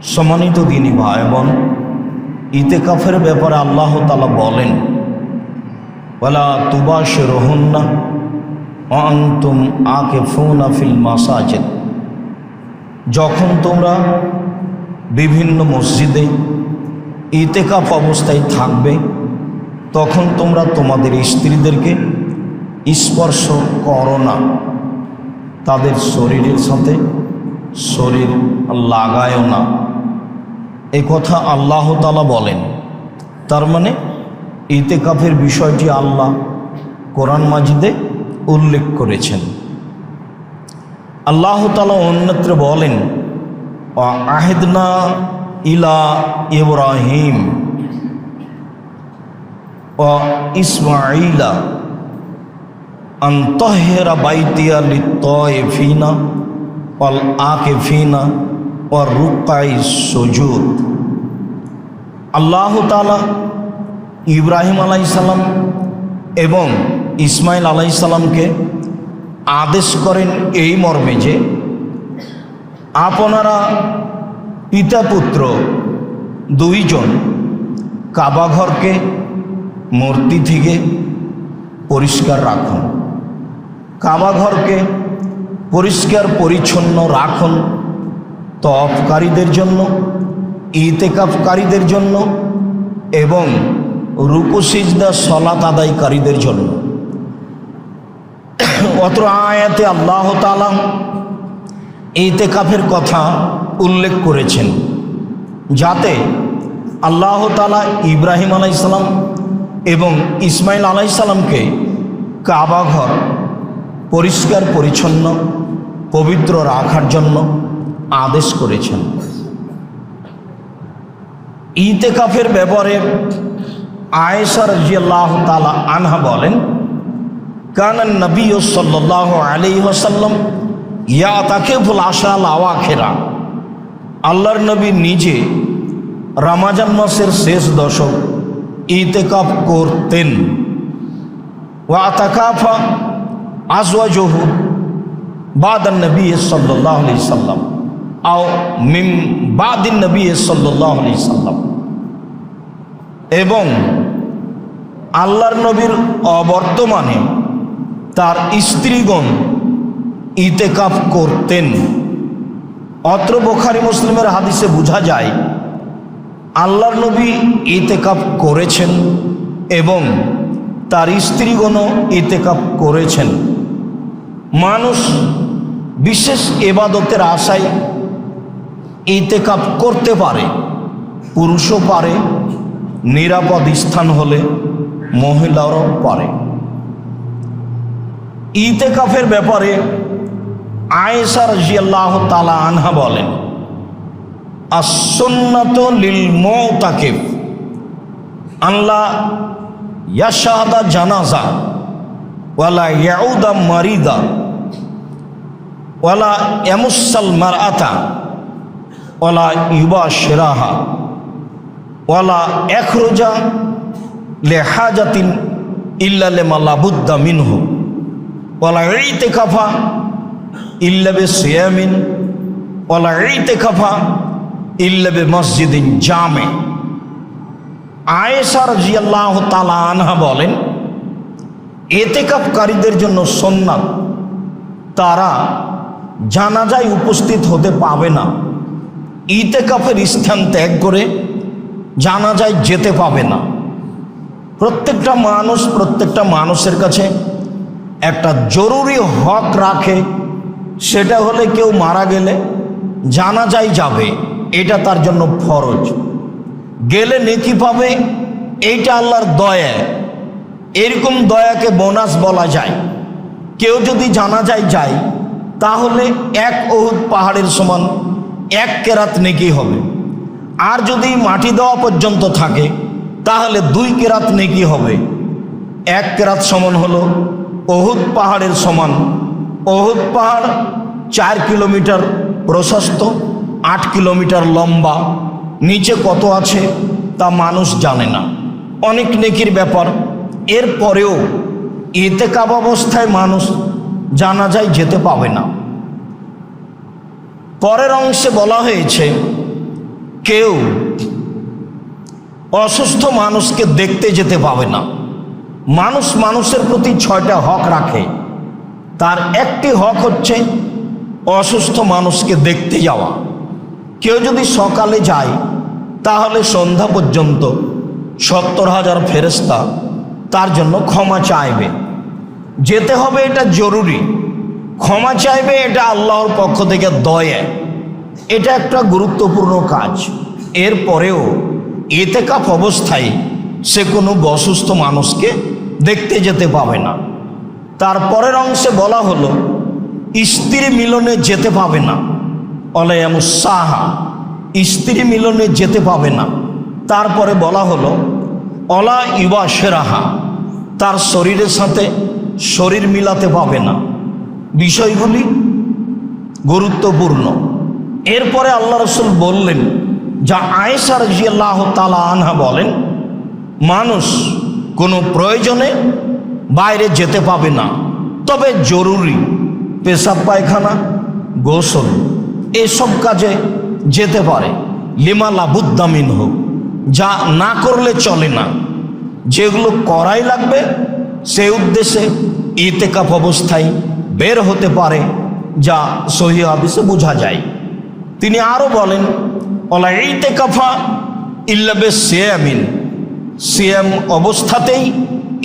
সম্মানিত দিনী ভাই বোন, ইতিকাফের ব্যাপারে আল্লাহ তাআলা বলেন, ওয়ালা তুবাশিরুহুন্না ওয়া আনতুম আকিফুনা ফিল মাসাজিদ। যখন তোমরা বিভিন্ন মসজিদে ইতিকাফ অবস্থায় থাকবে, তখন তোমরা তোমাদের স্ত্রীদেরকে স্পর্শ করো না, তাদের শরীরের সাথে শরীর লাগায়ও না। এই কথা আল্লাহ তাআলা বলেন। তার মানে ইতিকাফের বিষয়টি আল্লাহ কোরআন মাজিদে উল্লেখ করেছেন। আল্লাহ তাআলা অন্যত্র বলেন, ওয়া আহিদনা ইলা ইব্রাহিম ওয়া ইসমাঈলা আন তাহহিরা বাইতিয়া লিত-তাইফিনা ওয়াল আকিফিনা ওয়ার রুকআইস সুজুদ। আল্লাহ তাআলা ইব্রাহিম আলাইহিস সালাম এবং ইসমাইল আলাইহিস সালামকে আদেশ করেন এই মর্মে যে আপনারা পিতা পুত্র দুইজন কাবা ঘরকে মূর্তি থেকে পরিষ্কার রাখুন, কাবা ঘরকে পরিষ্কার পরিচ্ছন্ন রাখুন তওয়াফকারীদের জন্য, ইতিকাফকারীদের জন্য এবং রুকু সিজদা সালাত আদায়কারীদের জন্য। অত্র আয়াতে আল্লাহ তাআলা ইতিকাফের কথা উল্লেখ করেছেন, যাতে আল্লাহ তাআলা ইব্রাহিম আলাইহিস সালাম এবং ইসমাইল আলাইহিস সালামকে কাবা ঘর পরিষ্কার পরিচ্ছন্ন পবিত্র রাখার জন্য আদেশ করেছেন। ইতিকাফের ব্যাপারে আয়েশা রাদিয়াল্লাহু তাআলা আনহা বলেন, কানান নবী সাল্লাল্লাহু আলাইহি ওয়াসাল্লাম ইয়াতাকিফুল আশরাল আওয়াখিরা। আল্লাহর নবী নিজে রমজান মাসের শেষ দশক ইতিকাফ করতেন। ওয়া আতাকাফা আজওয়াজুহু বাদান নবী সাল্লাল্লাহু আলাইহি সাল্লাম আও মিন বাদিন নবী সাল্লাল্লাহু আলাইহি সাল্লাম। এবং আল্লাহর নবীর অবর্তমানে তার স্ত্রীগণ ইতিকাফ করতেন। অত্র বুখারী মুসলিমের হাদিসে বোঝা যায় আল্লাহর নবী ইতিকাফ করেছেন এবং তার স্ত্রীগণও ইতিকাফ করেছেন। মানুষ বিশেষ ইবাদতের আশায় ইতিকাফ করতে পারে, পুরুষও পারে, নিরাপদ স্থান হলে মহিলারাও পারে। ইতিকাফের ব্যাপারে আয়েশা রাদিয়াল্লাহু তাআলা আনহা বলেন, আস-সুন্নাতু লিল মুতাকিফ আল্লাহ ইয়াশহাদা জানাজা ওয়ালা ইয়াউদা মারিদা ওয়ালা ইয়ামুসাল মারআতা ওয়ালা ইউবাশিরাহা ওয়ালা ইয়াখরুজা লিহাজাতিন ইল্লা লিমা লা বুদ্দা মিনহু ওয়ালা ইতিকাফা ইল্লা বিসিয়ামিন ওয়ালা ইতিকাফা ইল্লা বিমসজিদিন জামে। আয়েশা রাদিয়াল্লাহু তাআলা আনহা বলেন, ইতিকাফকারীদের জন্য সুন্নাত, তারা জানাজায় উপস্থিত হতে পাবে না, ইতিকাফের স্থান ত্যাগ করে জানাজায় যেতে পাবে না। প্রত্যেকটা মানুষের কাছে একটা জরুরি হক রাখে, সেটা হলে কেউ মারা গেলে জানাজায় যাবে, এটা তার জন্য ফরজ, গেলে নেকি পাবে, এইটা আল্লাহর দয়া। এরকম দয়াকে বোনাস বলা যায়। কেউ যদি জানাজায় যায় তাহলে এক উহুদ পাহাড়ের সমান এক কেরাত নেকি হবে, আর যদি মাটি দেওয়া পর্যন্ত থাকে তাহলে 2 কেরাত নেকি হবে। এক কেরাত সমান হলো উহুদ পাহাড়ের সমান। উহুদ পাহাড় 4 কিলোমিটার প্রশস্ত, 8 কিলোমিটার লম্বা, নিচে কত আছে তা মানুষ জানে না, অনেক নেকির ব্যাপার। এরপরেও ইতিকাফ অবস্থায় মানুষ জানাজায় যেতে পাবে না। পরের অংশে বলা হয়েছে কেউ অসুস্থ মানুষকে দেখতে যেতে পাবে না। মানুষ মানুষের প্রতি 6টা হক রাখে, তার একটি হক হচ্ছে অসুস্থ মানুষকে দেখতে যাওয়া। কেউ যদি সকালে যায় তাহলে সন্ধ্যা পর্যন্ত 70,000 ফেরেশতা তার জন্য ক্ষমা চাইবে। যেতে হবে, এটা জরুরি। ক্ষমা চাইবে, এটা আল্লাহর পক্ষ থেকে দয়া। এটা একটা গুরুত্বপূর্ণ কাজ। এরপরেও ইতিকাফ অবস্থায় সে কোনো অসুস্থ মানুষকে দেখতে যেতে পাবে না। তারপরের অংশে বলা হলো স্ত্রী মিলনে যেতে পাবে না। অলায়ামুসাহা, স্ত্রী মিলনে যেতে পাবে না। তারপরে বলা হলো অলা ইবাশেরাহা, তার শরীরের সাথে শরীর মিলাতে পাবে না। বিষয়গুলি গুরুত্বপূর্ণ। এরপরে আল্লাহ রসুল বললেন, যা আয়েশা রাদিয়াল্লাহু তাআলা আনহা বলেন, মানুষ কোনো প্রয়োজনে বাইরে যেতে পাবে না, তবে জরুরি পেশাব পায়খানা, গোসল এসব কাজে যেতে পারে। লিমা লাবুদ্দা মিনহু, যা না করলে চলে না, যেগুলো করাই লাগবে সে উদ্দেশ্যে ইতিকাফ অবস্থায় বের হতে পারে, যা সহিহ হাদিসে বোঝা যায়। তিনি আরও বলেন, ওলা ইতিকাফা ইল্লা বিসিয়ামিন, সিয়াম অবস্থাতেই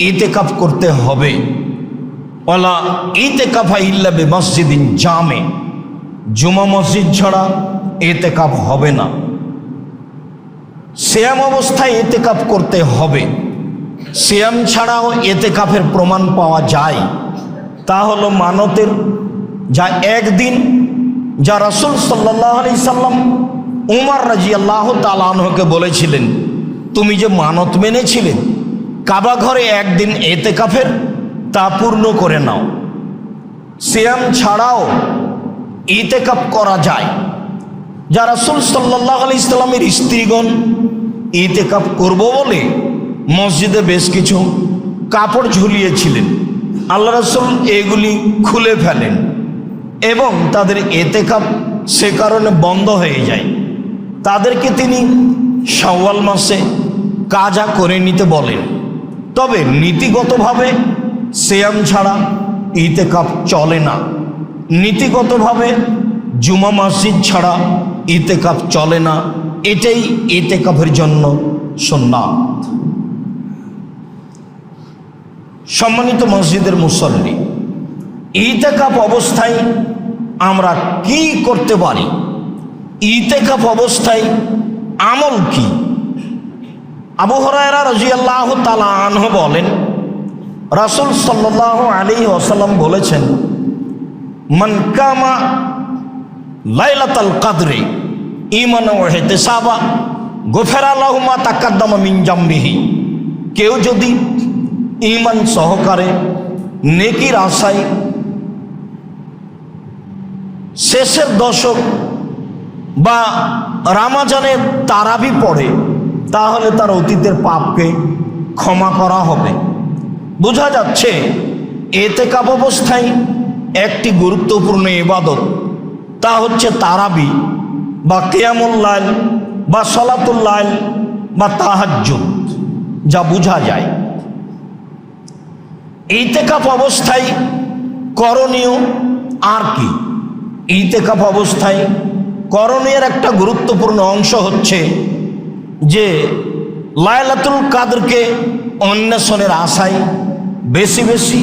ইতিকাফ করতে হবে। ওলা ইতিকাফা ইল্লা বিমসজিদিন জামে, জুমা মসজিদ ছাড়া ইতিকাফ হবে না। সিয়াম অবস্থায় ইতিকাফ করতে হবে। সিয়াম ছাড়াও ইতিকাফের প্রমাণ পাওয়া যায়। তা হলো মানতের, যা একদিন যা রাসূল সাল্লাল্লাহু আলাইহি সাল্লাম উমর রাদিয়াল্লাহু তাআলা আনহুকে বলেছিলেন, তুমি যে মানত মেনেছিলে কাবা ঘরে একদিন ইতিকাফের, তা পূর্ণ করে নাও। সিয়াম ছাড়াও ইতিকাফ করা যায়। যা রাসূল সাল্লাল্লাহু আলাইহি সাল্লামের স্ত্রীগণ ইতিকাফ করব বলে মসজিদে বেশ কিছু কাপড় ঝুলিয়েছিলেন, আল্লাহ রাসূল এগুলি খুলে ফেলেন এবং তাদের ইতিকাফ সে কারণে বন্ধ হয়ে যায়। তাদেরকে তিনি শাওয়াল মাসে কাজা করে নিতে বলেন। তবে নীতিগতভাবে সিয়াম ছাড়া ইতিকাফ চলে না। নীতিগতভাবে জুমা মসজিদ ছাড়া ইতিকাফ চলে না। এটাই ইতিকাফের জন্য সুন্নাত। সম্মানিত মসজিদের মুসল্লি, ইতিকাফ অবস্থায় আমরা কি করতে পারি? ইতিকাফ অবস্থায় আমল কি? আবু হুরায়রা রাদিয়াল্লাহু তাআলা আনহু বলেন, রাসূল সাল্লাল্লাহু আলাইহি ওয়াসাল্লাম বলেছেন, মান কামা লাইলাতুল কদরি ঈমানান ওয়া ইহতিসাবা গুফিরা লাহু মা তাকাদ্দামা মিন জামবিহি, কেউ যদি ঈমান সহকারে নেকির আশায় শেষের দশক বা রমজানের তারাবি পড়ে, তাহলে তার অতীতের পাপকে ক্ষমা করা হবে। বোঝা যাচ্ছে ইতিকাফ অবস্থায় একটি গুরুত্বপূর্ণ ইবাদত, তা হচ্ছে তারাবি বা কিয়ামুল লাইল বা সালাতুল লাইল বা তাহাজ্জুদ, যা বোঝা যায়। ইতিকাফ অবস্থায় করণীয় আর কি? ইতিকাফ অবস্থায় করণীয়ের একটা গুরুত্বপূর্ণ অংশ হচ্ছে যে লাইলাতুল কাদরকে অন্বেষণের আশায় বেশি বেশি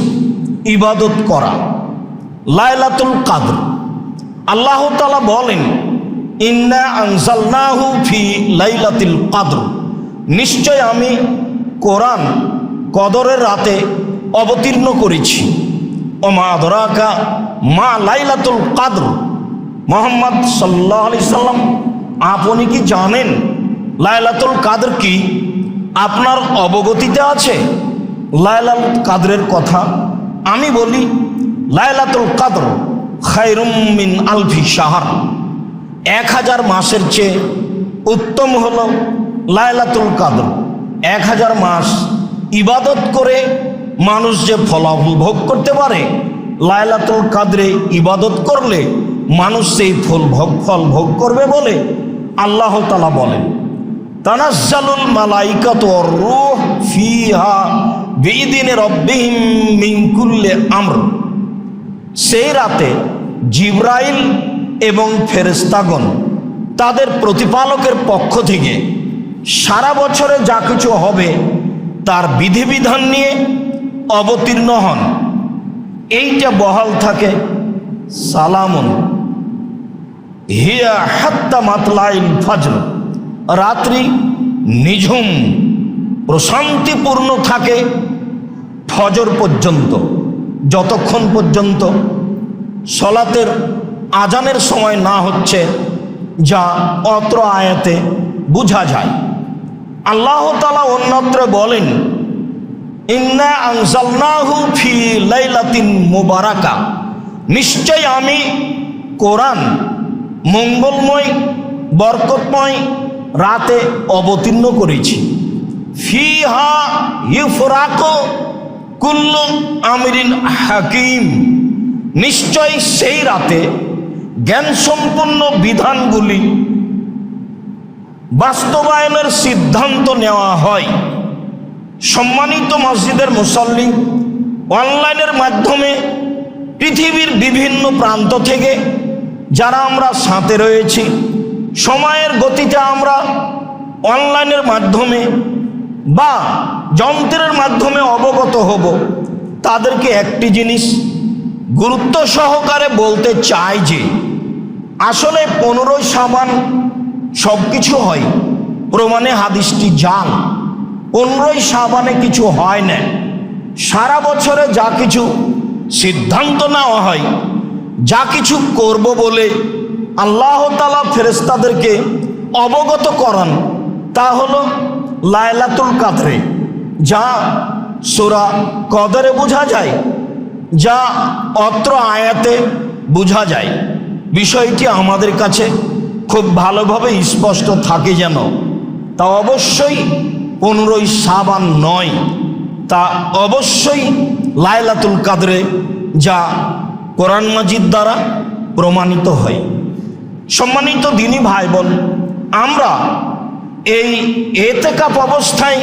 ইবাদত করা। লাইলাতুল কাদর, আল্লাহ তাআলা বলেন, ইন্না আনজালনাহু ফি লাইলাতিল কাদর, নিশ্চয় আমি কোরআন কদরের রাতে অবতীর্ণ করেছি। ওমা আদরাকা মা লাইলাতুল কাদর, মুহাম্মদ সাল্লাল্লাহু আলাইহি সাল্লাম আপনি কি জানেন লাইলাতুল কাদর কি? আপনার অবগতিতে আছে লাইলাতুল কাদরের কথা? আমি বলি, লাইলাতুল কাদর খায়রুম মিন আলফি শাহর, 1000 মাসের চেয়ে উত্তম হলো লাইলাতুল কাদর। 1000 মাস ইবাদত করে মানুষ যে ফলাফল ভোগ করতে পারে, লাইলাতুল কাদরে ইবাদত করলে মানুষ সেই ফল ভোগ করবে বলে আল্লাহ তাআলা বলেন, তানাজ্জালুল মালাইকাতু ওয়ার রূহ ফিহা বিইذনি রাব্বিহিম মিন কুল্লি আমর। সেই রাতে জিবরাইল এবং ফেরেশতাগণ তাদের প্রতিপালকের পক্ষ থেকে সারা বছরে যা কিছু হবে তার বিধিবিধান নিয়ে অবতীর্ণ হন। এইটা বহাল থাকে, সালামুন হিয়া হাত্তা মাতলাইল ফজর। রাত্রি নিঝুম প্রশান্তিপূর্ণ থাকে ফজর পর্যন্ত, যতক্ষণ পর্যন্ত সলাতের আজানের সময় না হচ্ছে, যা অত্র আয়াতে বোঝা যায়। আল্লাহ তাআলা অন্যত্র বলেন, ইন্না আনজালনাহু ফি লাইলাতিন মুবারাকা। নিশ্চয় আমি কোরআন মঙ্গলময় বরকতময় রাতে অবতীর্ণ করেছি। ফিহা ইউফরাকু কুল্লু আমরিন হাকিম। নিশ্চয় সেই রাতে জ্ঞানসম্পন্ন বিধানগুলি বাস্তবায়নের সিদ্ধান্ত নেওয়া হয়। সম্মানিত মসজিদের মুসল্লি, অনলাইনের মাধ্যমে পৃথিবীর বিভিন্ন প্রান্ত থেকে যারা আমরা সাথে রয়েছি, সময়ের গতিতে আমরা অনলাইনের মাধ্যমে বা যন্ত্রের মাধ্যমে অবগত হব, তাদেরকে একটি জিনিস গুরুত্ব সহকারে বলতে চাই যে আসলে 15ই শাবান সব কিছু হয়, প্রমাণে হাদিসটি জাল। 15ই শাবানে কিছু হয় না। সারা বছরে যা কিছু সিদ্ধান্ত নেওয়া হয়, যা কিছু করব বলে আল্লাহ তাআলা ফেরেশতাদেরকে অবগত করান, তা হলো লাইলাতুল কদরে, যা সূরা কদরে বোঝা যায়, যা অত্র আয়াতে বোঝা যায়। বিষয়টি আমাদের কাছে খুব ভালোভাবে স্পষ্ট থাকে যেন, তা অবশ্যই 15ই শাবান নয়, তা অবশ্যই লাইলাতুল কদরে, যা কোরআন মাজিদ দ্বারা প্রমাণিত হয়। সম্মানিত দিনী ভাই বোন, আমরা এই এতেকাফ অবস্থায়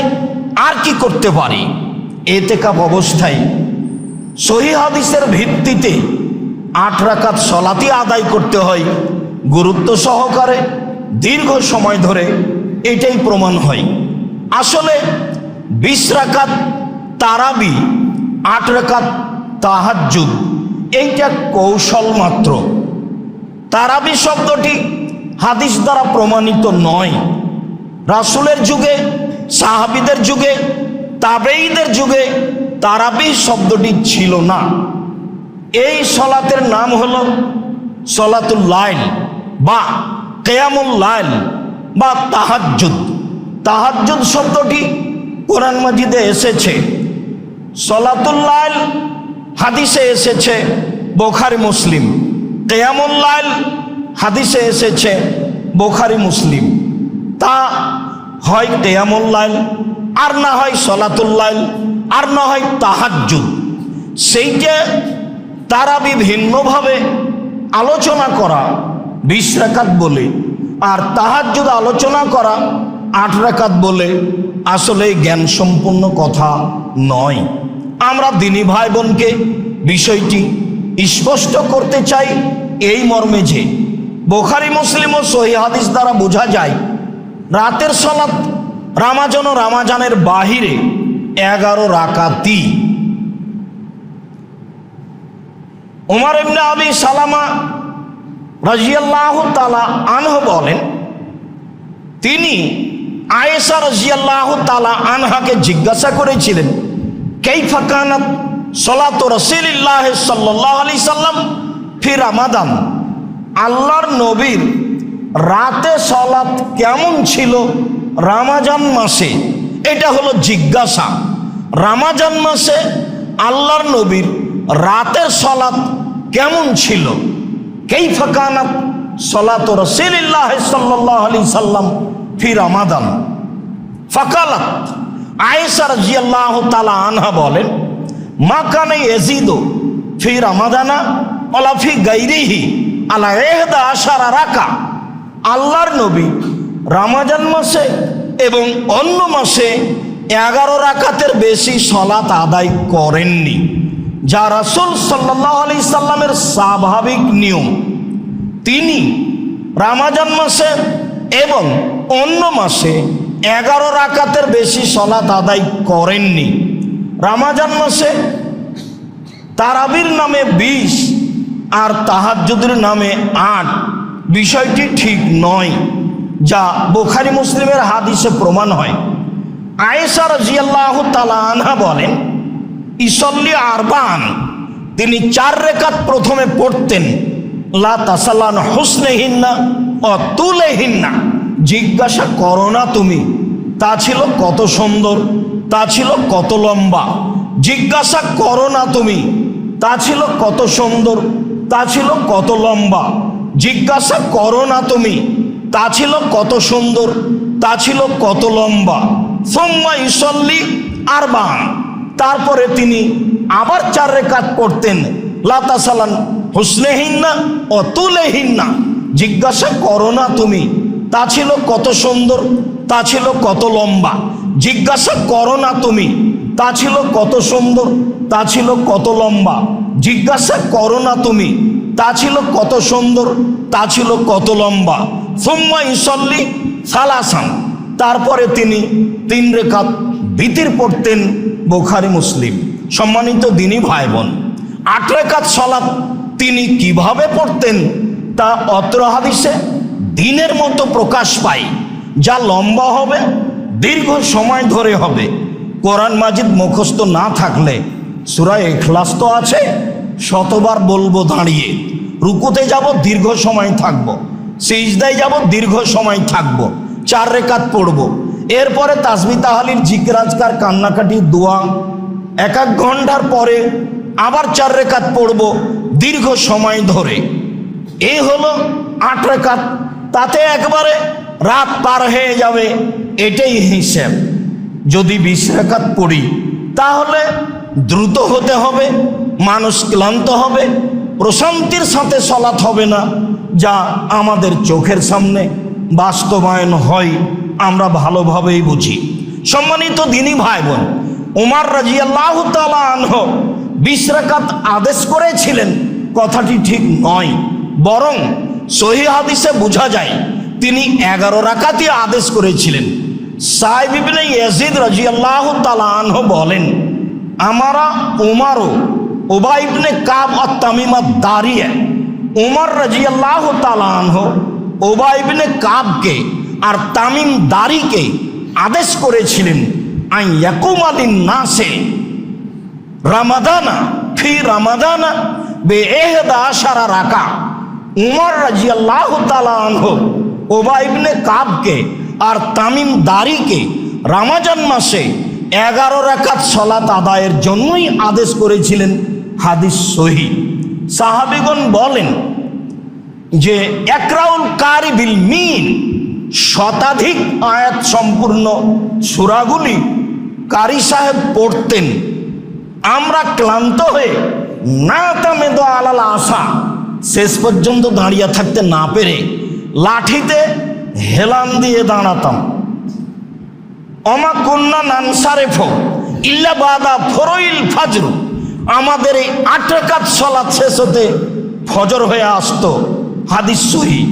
আর কি করতে পারি? এতেকাফ অবস্থায় সহিহ হাদিসের ভিত্তিতে 8 রাকাত সলাতি আদায় করতে হয় গুরুত্ব সহকারে, দীর্ঘ সময় ধরে, এটাই প্রমাণ হয়। আসলে 20 রাকাত তারাবি, 8 রাকাত তাহাজ্জুদ, এইটা কৌশল মাত্র। তারাবি শব্দটি হাদিস দ্বারা প্রমাণিত নয়। রাসূলের যুগে, সাহাবীদের যুগে, তাবেঈদের যুগে তারাবি শব্দটি ছিল না। এই সলাতের নাম হলো সলাতুল লাইল বা কিয়ামুল লাইল বা তাহাজ্জুদ। তাহাজ্জুদ শব্দটি কোরআন মাজিদে এসেছে, সলাতুল লাইল হাদিসে এসেছে বুখারী মুসলিম, কিয়ামুল লাইল হাদিসে এসেছে বুখারী মুসলিম। তা হয় কিয়ামুল লাইল, আর না হয় সলাতুল লাইল, আর না হয় তাহাজ্জুদ। সেইটা তারাবি ভিন্নভাবে আলোচনা করা 20 রাকাত বলে, আর তাহাজ্জুদ আলোচনা করা 8 রাকাত বলে আসলে জ্ঞান সম্পূর্ণ কথা নয়। আমরা দিনী ভাই বোনকে বিষয়টি স্পষ্ট করতে চাই এই মর্মে যে বুখারী মুসলিম ও সহিহ হাদিস দ্বারা বোঝা যায়, রাতের সালাত রামাজান ও রামাজানের বাহিরে 11 রাকাতই। উমর ইবনে আবি সালামা রাদিয়াল্লাহু তাআলা আনহু বলেন, তিনি আয়েশা রাদিয়াল্লাহু তাআলা আনহাকে জিজ্ঞাসা করেছিলেন, কাইফা কানাত সালাতু রাসূলিল্লাহ সাল্লাল্লাহু আলাইহি সাল্লাম ফি রমাদান। আল্লাহর নবীর রাতে সালাত কেমন ছিল রমজান মাসে? এটা হলো জিজ্ঞাসা। রমজান মাসে আল্লাহর নবীর রাতের সালাত কেমন ছিল? কাইফা কানাত সালাতু রাসূলিল্লাহ সাল্লাল্লাহু আলাইহি সাল্লাম ফি রমাদান। ফাকালাত, আয়েশা রাদিয়াল্লাহু তাআলা আনহা বলেন, মা কানা ইয়াজিদু ফি রমাদানা ওয়ালা ফি গায়রিহি আলা 11 রাকা। আল্লাহর নবী রমজান মাসে এবং অন্য মাসে 11 রাকাতের বেশি সলাত আদায় করেননি, যা রাসূল সাল্লাল্লাহু আলাইহি সাল্লামের স্বাভাবিক নিয়ম। তিনি রমজান মাসে এবং অন্য মাসে 11 রাকাতের বেশি সলাত আদায় করেননি। রমজান মাসে তারাবির নামে 20 আর তাহাজ্জুদের নামে 8, বিষয়টি ঠিক নয়, যা বুখারী মুসলিমের হাদিসে প্রমাণ হয়। আয়েশা রাদিয়াল্লাহু তাআলা আনহা বলেন, ইসল্লি আরবান, তিনি 4 রাকাত প্রথমে পড়তেন, লা তাসালান হুসনেহিন্না ও তুলেহিন্না, জিজ্ঞাসা করো না তুমি তা ছিল কত সুন্দর, তা ছিল কত লম্বা। জিজ্ঞাসা করো না তুমি তা ছিল কত সুন্দর, তা ছিল কত লম্বা। জিজ্ঞাসা করো না তুমি তা ছিল কত সুন্দর, তা ছিল কত লম্বা। সুম্মা ইসল্লি আরবান, তারপরে তিনি আবার 4 রাকাত পড়তেন, লা তাসালান হুসনেহিন্না ও তুলেহিন্না, জিজ্ঞাসা করো না তুমি তা ছিল কত সুন্দর, তা ছিল কত লম্বা। জিজ্ঞাসা করো না তুমি তা ছিল কত সুন্দর, তা ছিল কত লম্বা। জিজ্ঞাসা করো না তুমি তা ছিল কত সুন্দর, তা ছিল কত লম্বা। সুম্মা ইসল্লি সালাসান, তারপরে তিনি 3 রাকাত ভিতর পড়তেন। বুখারী মুসলিম। সম্মানিত দিনী ভাই বোন, 8 রাকাত সালাত তিনি কিভাবে পড়তেন তা অত্র হাদিসে দিনের মতো প্রকাশ পায়, যা লম্বা হবে, দীর্ঘ সময় ধরে হবে। কোরআন মাজিদ মুখস্থ না থাকলে সূরা ইখলাস তো আছে, শতবার বলবো দাঁড়িয়ে। রুকুতে যাব, দীর্ঘ সময় থাকবো। সিজদায় যাব, দীর্ঘ সময় থাকবো। 4 রাকাত পড়বো। এরপরে তাসবিহ তাহলিল জিকির আজকার কান্নাকাটি দোয়া 1 ঘন্টার পরে আবার 4 রাকাত পড়বো দীর্ঘ সময় ধরে। এই হলো 8 রাকাত, তাতে একবারে রাত পার হয়ে যাবে, এটাই হিসেব। যদি 20 রাকাত পড়ি তাহলে দ্রুত হতে হবে, মানুষ ক্লান্ত হবে, প্রশান্তির সাথে সালাত হবে না, যা আমাদের চোখের সামনে বাস্তবায়ন হয়, আমরা ভালোভাবেই বুঝি। সম্মানিত দিনী ভাই বোন, ওমর রাদিয়াল্লাহু তাআলা আনহু 20 রাকাত আদেশ করেছিলেন, কথাটি ঠিক নয়। বরং সহিহ হাদিসে বোঝা যায় তিনি 11 রাকাতই আদেশ করেছিলেন। সাইব ইবনে ইয়াজিদ রাদিয়াল্লাহু তাআলা আনহু বলেন, আমারা উমারও উবাই ইবনে কাব আত-তামিম আদ-দারিয়া, উমর রাদিয়াল্লাহু তাআলা আনহু উবাই ইবনে কাবকে আর তামিম দারিকে আদেশ করেছিলেন, আন ইয়াকুমা লিন-নাসে রমাদানা ফি রমাদানা বে-11 রাকা। উমর রাদিয়াল্লাহু তাআলা আনহু উবাই ইবনে কাবকে আর তামিম দারিকে রমজান মাসে 11 রাকাত সালাত আদায়ের জন্যই আদেশ করেছিলেন। হাদিস সহিহ। সাহাবীগণ বলেন যে একরাউল কারি বিল মিন, শতাধিক আয়াত সম্পূর্ণ সূরাগুলি কারি সাহেব পড়তেন। আমরা ক্লান্ত হয়ে না তামেদো আলাল আসা, শেষ পর্যন্ত দাঁড়িয়ে থাকতে না পেরে লাঠিতে হেলান দিয়ে দাঁড়াতাম। অমা কন্যা নানসারেফ ইল্লা বাদা ফরইল ফাজর, আমাদের এই 8 রাকাত সালাত শেষ হতে ফজর হয়ে আসতো। হাদিস সহিহ।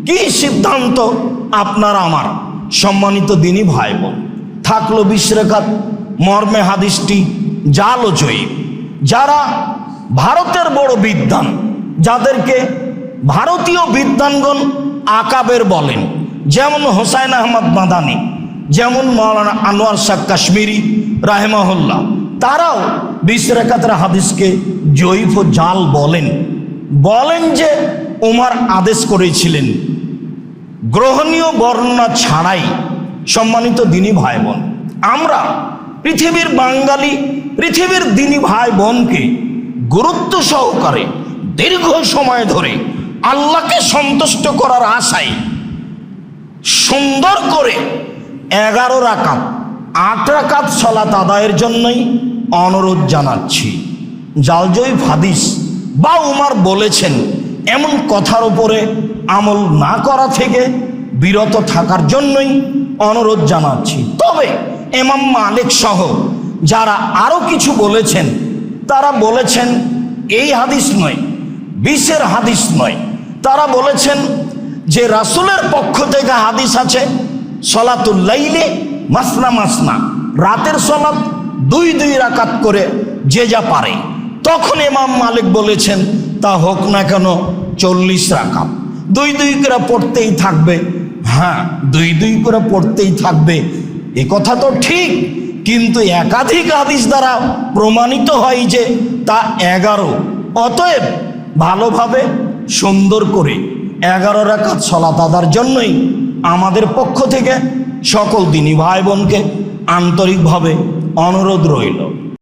কি সিদ্ধান্ত আপনার আমার? সম্মানিত দিনী ভাই বোন, থাকলো 20 রাকাত, মর্মে হাদিসটি জাল ও জয়ী। যারা ভারতের বড় বিদ্বান, যাদেরকে ভারতীয় বিদ্বানগণ আকাবের বলেন, যেমন হোসাইন আহমদ মাদানী, যেমন মাওলানা আনোয়ার শাহ কাশ্মীরি রাহিমাহুল্লাহ, তারাও 20 রাকাতের হাদিসকে জয়ীফ ও জাল বলেন যে উমর আদেশ করেছিলেন, গ্রহণীয় বর্ণনা ছাড়াই। সম্মানিত দিনী ভাই বোন, আমরা পৃথিবীর বাঙালি, পৃথিবীর দিনী ভাই বোনকে গুরুত্ব সহকারে দীর্ঘ সময় ধরে আল্লাহকে সন্তুষ্ট করার আশায় সুন্দর করে 11 রাকাত 8 রাকাত সালাত আদায়ের জন্যই অনুরোধ জানাচ্ছি। জালজয়ী হাদিস বা উমর বলেছেন এমন কথার উপরে আমল না করা থেকে বিরত থাকার জন্যই অনুরোধ জানাচ্ছি। তবে ইমাম মালিক সহ যারা আরো কিছু বলেছেন, তারা বলেছেন এই হাদিস নয়, 20-এর হাদিস নয়, তারা বলেছেন যে রাসূলের পক্ষ থেকে হাদিস আছে সলাতুল লাইলে মাসনা মাসনা, রাতের সলাত 2-2 রাকাত করে যে যা পারে। তখন ইমাম মালিক বলেছেন তা হোক না কেন 40 রাকাত, 2-2 করে পড়তেই থাকবে। হ্যাঁ, 2-2 করে পড়তেই থাকবে, এ কথা তো ঠিক, কিন্তু একাধিক হাদিস দ্বারা প্রমাণিত হয় যে তা 11। অতএব ভালোভাবে সুন্দর করে 11 রাকাত সালাত আদার জন্যই আমাদের পক্ষ থেকে সকল দিনী ভাই বোনকে আন্তরিকভাবে অনুরোধ রইল।